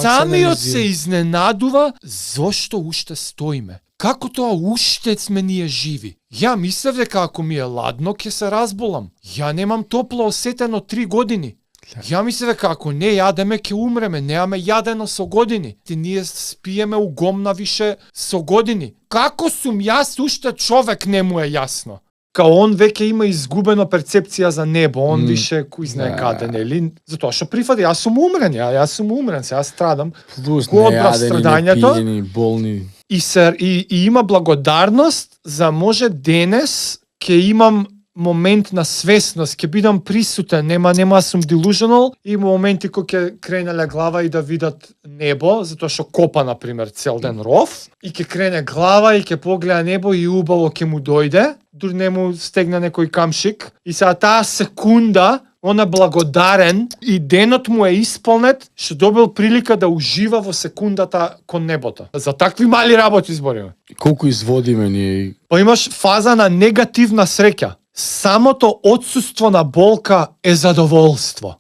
Самиот се изненадува зошто уште стоиме. Како тоа уште сме ние живи? Ја мислев дека ако ми е ладно ќе се разболам. Ја немам топло осетено 3 години. Ја мислев дека ако не јадеме ќе умреме, немаме јадено со години. Ние спиеме угомна више со години. Како сум јас уште човек не му е јасно? Као он веќе има изгубено перцепција за небо, он више кој знае каде, нели? Затоа што прифати, јас сум умрен, јас сум умрен, јас страдам. Плюс Кој одбрав страдањето? непиени, болни. И има благодарност за може денес ќе имам момент на свесност, ќе бидам присутен, нема сум delusional, и моменти кои ќе кренеле глава и да видат небо, затоа што копа на пример цел ден ров, и ќе крене глава и ќе погледа небо и убаво ќе му дојде, дури не му стегне некој камшик, и сега таа секунда он е благодарен и денот му е исполнет што добил прилика да ужива во секундата кон небото. За такви мали работи збориме. Колку изводиме ние? Па имаш фаза на негативна среќа. Самото отсуство на болка е задоволство.